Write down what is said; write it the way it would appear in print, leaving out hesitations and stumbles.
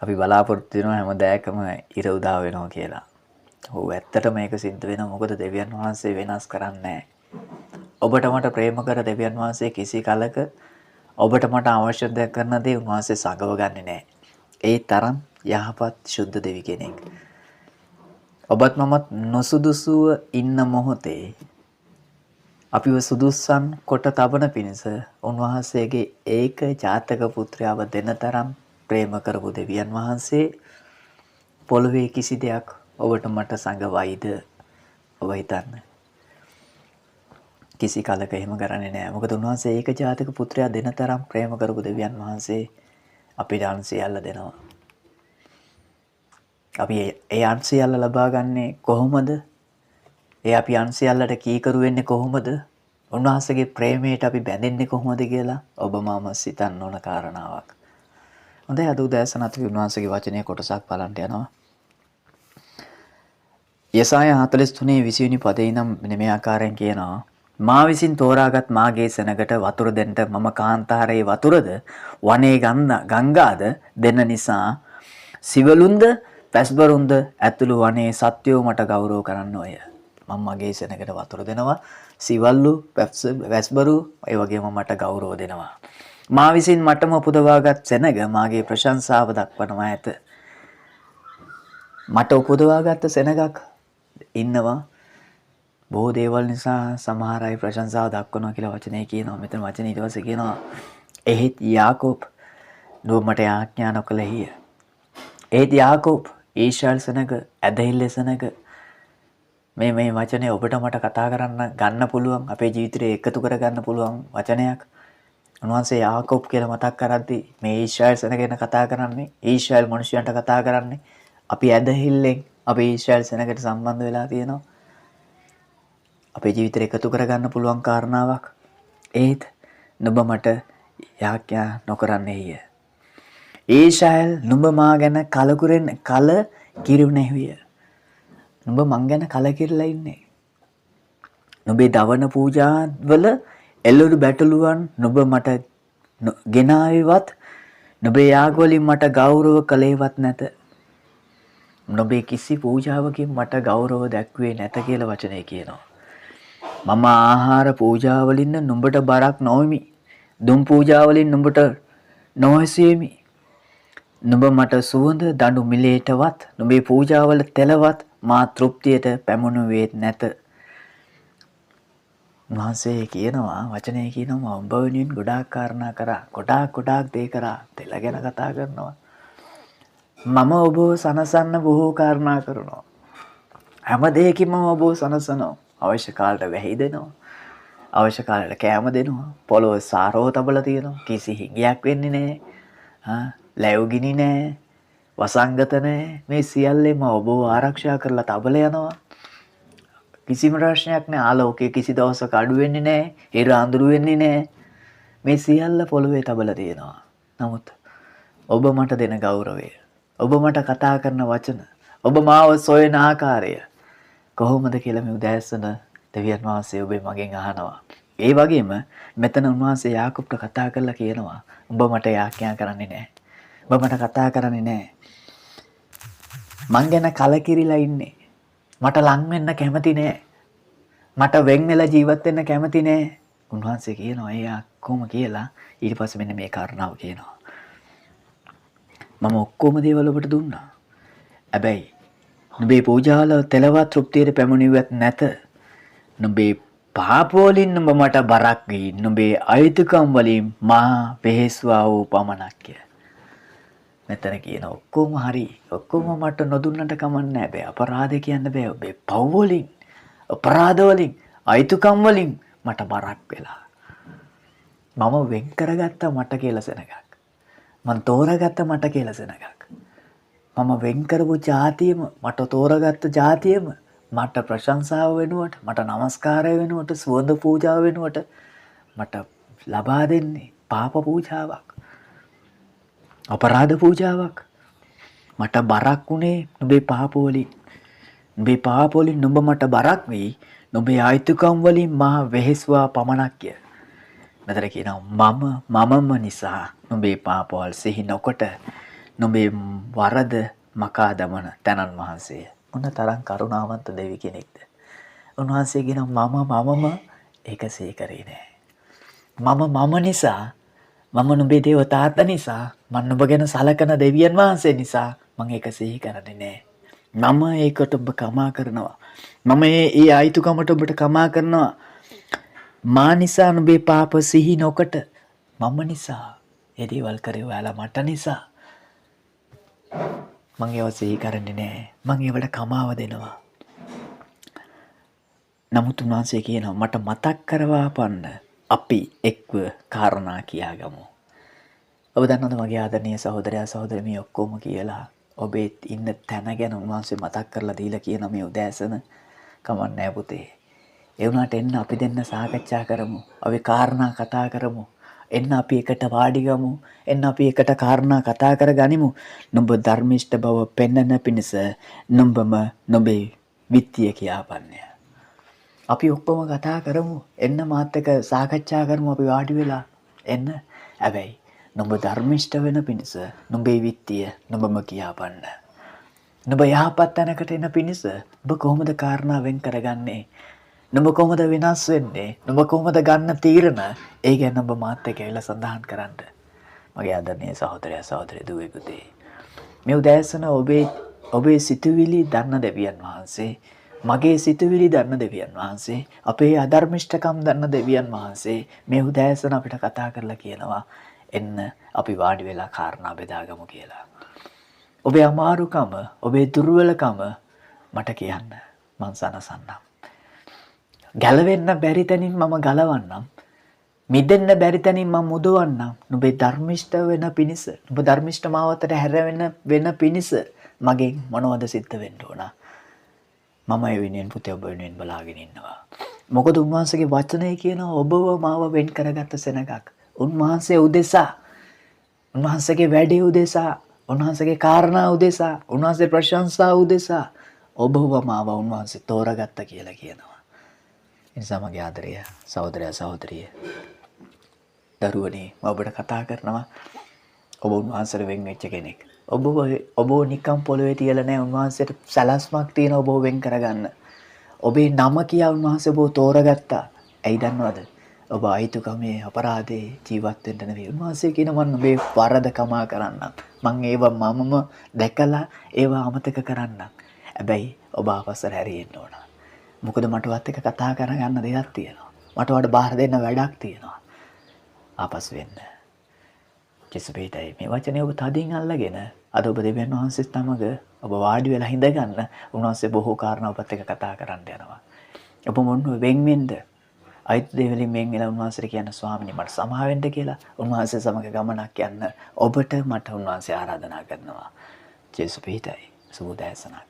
අපි බලාපොරොත්තු වෙනවා හැමදායකම ඉර උදා වෙනවා කියලා. ඔව් ඇත්තටම මේක සිද්ධ වෙනවා. මොකද දෙවියන් වහන්සේ වෙනස් කරන්නේ නැහැ. ඔබට මට ප්‍රේම කර දෙවියන් වහන්සේ කිසි කලක ඔබට මට අවශ්‍ය දෙයක් කරන දේ උන්වහන්සේ සගව ගන්නේ නැහැ. ඒ තරම් යහපත් සුද්ධ දෙවි කෙනෙක්. ඔබත් මමත් නොසුදුසුව ඉන්න මොහොතේ අපිව සුදුස්සන් කොට තබන පිණිස උන්වහන්සේගේ ඒක ජාතක පුත්‍රයාව දෙන තරම් ප්‍රේම කරපු දෙවියන් වහන්සේ පොළවේ කිසි දෙයක් ඔබට මට සංගවයිද ඔබ හිතන්න. කිසි කලක එහෙම කරන්නේ නැහැ. මොකද උන්වහන්සේ ඒක ජාතක පුත්‍රයා දෙන තරම් ප්‍රේම කරපු දෙවියන් වහන්සේ අපිට අන්සියල්ල දෙනවා. අපි ඒ අන්සියල්ල ලබා ගන්නේ කොහොමද? ඒ අපි අන්සියල්ලට කීකරු වෙන්නේ කොහොමද? උන්වහන්සේගේ ප්‍රේමයට අපි බැඳෙන්නේ කොහොමද කියලා ඔබ මම සිතන්න ඕන කාරණාවක්. හොඳයි අද උදෑසන අපි උන්වහන්සේගේ වචනයේ කොටසක් බලන්න යනවා. යසායා 43 20 වෙනි පදේ නම් මෙන්න මේ ආකාරයෙන් කියනවා. මා විසින් තෝරාගත් මාගේ සෙනගට වතුර දෙන්න මම කාන්තාරයේ වතුරද වනේ ගංගාද දෙන්න නිසා සිවලුන්ද පැස්බරුන්ද ඇතුළු වනේ සත්වෝ මට ගෞරව කරන්න ඔය. මම මගේ සෙනගට වතුර දෙනවා. සිවල්ලු පැස්බරු ඒ වගේම මට ගෞරව දෙනවා. මා විසින් මටම උපදවාගත් සෙනග මාගේ ප්‍රශංසාව දක්වනවා ඇත. මට උපදවාගත් සෙනගක් ඉන්නවා. බොහෝ දේවල් නිසා සමහර අය ප්‍රශංසාව දක්වනවා කියලා වචනේ කියනවා. මෙතන වචනේ ඊට පස්සේ කියනවා එහෙත් යාකෝබ් නුඹ මට ආඥා නොකළෙහිය. එහෙත් යාකෝබ් ඊශ්‍රායල් සෙනග ඇදහිල්ල සෙනග මේ වචනේ ඔබට මට කතා කරන්න ගන්න පුළුවන් අපේ ජීවිතේ එකතු කර ගන්න පුළුවන් වචනයක්. උන්වහන්සේ යාකෝබ් කියලා මතක් කරද්දී මේ ඊශ්‍රායල් සෙනග ගැන කතා කරන්නේ ඊශ්‍රායල් මිනිසයන්ට කතා කරන්නේ අපි ඇදහිල්ලෙන් අපි ඊශ්‍රායල් සෙනගට සම්බන්ධ වෙලා තියෙනවා. අපේ ජීවිතේ එකතු කරගන්න පුළුවන් කාරණාවක්. ඒත් නුඹ මට යාඥා නොකරන්නේය. ඊශ්‍රායල් නුඹ මා ගැන කල කිරුණෙහිය. නුඹ මං ගැන කලකිරලා ඉන්නේ. නුඹේ දවන පූජාවල එළවලු බැටළුවන් නුඹ මට ගෙනාවේවත් නුඹේ යාගවලින් මට ගෞරව කළේවත් නැත. නුඹේ කිසි පූජාවකින් මට ගෞරව දැක්වේ නැත කියලා වචනේ කියනවා. මම ආහාර පූජාවලින් නුඹට බරක් නොවෙමි. දුම් පූජාවලින් නුඹට නොහැසියෙමි. නුඹ මට සුවඳ දඬු මිලේටවත් නුඹේ පූජාවල තෙලවත් මා තෘප්තියට පැමුණුවේ නැත. උන්වහන්සේ කියනවා වචනේ කියනවා උඹ වෙනුවෙන් ගොඩාක් කාරණා කරා. ගොඩාක් දේ කරා. තෙල ගැන කතා කරනවා. මම ඔබව සනසන්න බොහෝ කාරණා කරනවා. හැම දෙයකින්ම ඔබව සනසනවා. අවශ්‍ය කාලයට වැහි දෙනවා. අවශ්‍ය කාලයට කෑම දෙනවා. පොළොව සාරව තබලා තියෙනවා. කිසි හිඟයක් වෙන්නේ නැහැ. ලැබුගිනි නැහැ. වසංගත නැහැ. මේ සියල්ලෙම ඔබව ආරක්ෂා කරලා තබල යනවා. කිසිම ප්‍රශ්නයක් නැහැ. ආලෝකයේ කිසි දවසක අඩු වෙන්නේ නැහැ. හිර අඳුරු වෙන්නේ නැහැ. මේ සියල්ල පොළොවේ තබලා තියෙනවා. නමුත් ඔබ මට දෙන ගෞරවය, ඔබ මට කතා කරන වචන, ඔබ මාව සොයන ආකාරය කොහොමද කියලා මේ උදෑසන දෙවියන් වහන්සේ ඔබේ මගෙන් අහනවා. ඒ වගේම මෙතන උන්වහන්සේ යාකෝබ්ට කතා කරලා කියනවා උඹ මට යාඥා කරන්නේ නැහැ. උඹ මට කතා කරන්නේ නැහැ. මං ගැන කලකිරිලා ඉන්නේ. මට ලං වෙන්න කැමති නැහැ. මට වෙන් වෙලා ජීවත් වෙන්න කැමති නැහැ. උන්වහන්සේ කියනවා එයා කොහොම කියලා ඊට පස්සේ මෙන්න මේ කාරණාව කියනවා. මම ඔක්කොම දේවල් ඔබට දුන්නා. හැබැයි නුඹේ පූජාවල තෙලවත් තෘප්තියට පැමුණුවෙත් නැත. නුඹේ පාප වලින් නුඹ මට බරක් වී නුඹේ අයිතිකම් වලින් මා වෙහෙස්වා වූ පමණක්ය. මෙතන කියන ඔක්කොම හරි. ඔක්කොම මට නොදුන්නට කමන්නේ නැහැ. බෑ අපරාධ කියන්න බෑ. ඔබේ පව් වලින්, අපරාධ වලින්, අයිතිකම් වලින් මට බරක් වෙලා. මම වෙන් කරගත්ත මට කියලා සෙනගක්. මම තෝරාගත්ත මට කියලා සෙනගක්. මම වෙන් කරපු ජාතියම මට තෝරාගත්ත ජාතියම මට ප්‍රශංසාව වෙනුවට, මට নমස්කාරය වෙනුවට, සුවඳ පූජාව වෙනුවට මට ලබා දෙන්නේ පාප පූජාවක්. අපරාධ පූජාවක්. මට බරක් උනේ නුඹේ පාප වලින්. නුඹේ පාප වලින් නුඹ මට බරක් වෙයි. නුඹේ ආයුතුකම් වලින් මා වෙහෙස්වා පමණක්ය. මෙතන කියනවා මමම නිසා නුඹේ පාපවල් සිහි නොකොට නුඹේ වරද මකා දමන තනන් වහන්සේ. මොන තරම් කරුණාවන්ත දෙවි කෙනෙක්ද. උන්වහන්සේ කියනවා මමම ඒක සීකරේ නෑ. මම නිසා මම නුඹේ දේව තාත්තා නිසා මම නුඹ ගැන සලකන දෙවියන් වහන්සේ නිසා මම ඒක සිහි කරන්නේ නෑ. මම ඒකට ඔබ කමා කරනවා. මම ඒ අයිතුකමට ඔබට කමා කරනවා. මා නිසා නුඹේ පාප සිහි නොකොට මම නිසා ඒ දේවල් කරේ ඔයාලා මට නිසා මම ඒව සිහි කරන්නේ නෑ. මම ඒවට කමාව දෙනවා. නමුත් උන්වහන්සේ කියනවා මට මතක් කරවාපන්න අපි එක්ව කාරණා කියාගමු. ඔබ දන්නවද මගේ ආදරණීය සහෝදරයා සහෝදරිය මේ ඔක්කොම කියලා ඔබේ ඉන්න තැන ගැන උන්වහන්සේ මතක් කරලා දීලා කියන මේ උදෑසන කමක් නැහැ පුතේ. ඒ වුණාට එන්න අපි දෙන්න සාකච්ඡා කරමු. අපි කාරණා කතා කරමු. එන්න අපි එකට වාඩි ගමු. එන්න අපි එකට කාරණා කතා කරගනිමු. නුඹ ධර්මිෂ්ඨ බව පෙන්වන්න පිණිස නුඹම නුඹේ විත්තිය කියාපන්නේ. අපි ඔක්කොම කතා කරමු. එන්න මාත් එක්ක සාකච්ඡා කරමු අපි වාඩි වෙලා. එන්න. හැබැයි නුඹ ධර්මිෂ්ඨ වෙන පිණිස නුඹේ විත්තිය නුඹම කියාපන්න. නුඹ යහපත් තැනකට එන පිණිස ඔබ කොහොමද කාරණා වෙන් කරගන්නේ? නුඹ කොහොමද වෙනස් වෙන්නේ? නුඹ කොහොමද ගන්න තීරණ? ඒ ගැන ඔබ මාත් එක්ක ඇවිල්ලා සඳහන් කරන්න. මගේ ආදරණීය සහෝදරයා සහෝදරිය දුවේ පුතේ. මේ උදෑසන ඔබේ සිතුවිලි දන්න දෙවියන් වහන්සේ, මගේ සිතුවිලි දන්න දෙවියන් වහන්සේ, අපේ අධර්මිෂ්ඨකම් දන්න දෙවියන් වහන්සේ මේ උදෑසන අපිට කතා කරලා කියනවා එන්න අපි වාඩි වෙලා කාරණා බෙදාගමු කියලා. ඔබේ අමාරුකම, ඔබේ දුර්වලකම මට කියන්න. මං සනසන්නම්. ගැලවෙන්න බැරි තැනින් මම ගලවන්නම්. මිදෙන්න බැරි තැනින් මම මුදවන්නම්. නුඹේ ධර්මිෂ්ඨ වෙන පිණිස, නුඹ ධර්මිෂ්ඨ මාවතට හැරෙන්න වෙන පිණිස මගෙන් මොනවද සිද්ධ වෙන්න ඕන? මම ඒ වෙනුවෙන් පුතේ ඔබ වෙනුවෙන් බලාගෙන ඉන්නවා. මොකද උන්වහන්සේගේ වචනය කියනවා ඔබව මාව වෙන් කරගත්ත සෙනගක්. උන්වහන්සේ උදෙසා, උන්වහන්සේගේ වැඩේ උදෙසා, උන්වහන්සේගේ කාරණා උදෙසා, උන්වහන්සේ ප්‍රශංසා උදෙසා ඔබව මාව උන්වහන්සේ තෝරගත්ත කියලා කියනවා. එනිසා මගේ ආදරය සහෝදරයා සහෝදරිය දරුවනේ මම ඔබට කතා කරනවා. ඔබ උන්වහන්සේට වෙන් වෙච්ච කෙනෙක්. ඔබ නිකම් පොළවේ තියලා නැහැ. උන්වහන්සේට සලස්මක් තියෙන ඔබ වෙන් කරගන්න. ඔබේ නම කියා උන්වහන්සේ ඔබ තෝරගත්තා. ඇයි දන්නවද? ඔබ අයිතුකමේ අපරාධේ ජීවත් වෙන්න නෙවෙයි. උන්වහන්සේ කියන මම ඔබේ වරද කමා කරන්නම්. මං මමම දැකලා ඒවා අමතක කරන්නම්. හැබැයි ඔබ ආපස්සට හැරෙන්න ඕන. මොකද මටවත් එක කතා කරගන්න දෙයක් තියෙනවා. මට වඩා බාහිර දෙන්න වැඩක් තියෙනවා. ආපස් වෙන්න. කිසිපේටයි මේ වචනේ ඔබ තදින් අල්ලගෙන අද ඔබ දෙවියන් වහන්සේ සමග ඔබ වාඩි වෙලා හිඳගන්න. උන්වහන්සේ බොහෝ කාරණා ඔබත් එක්ක කතා කරන්න යනවා. ඔබ මොන වෙන් වෙන්න අයිත් දෙවිලින් මෙන් වෙලා උන්වහන්සේට කියන ස්වාමීනි මට සමා වෙන්න කියලා උන්වහන්සේ සමග ගමනක් යන්න ඔබට මට උන්වහන්සේ ආරාධනා කරනවා. ජේසුස් පිහිටයි සුබ දැසනක්.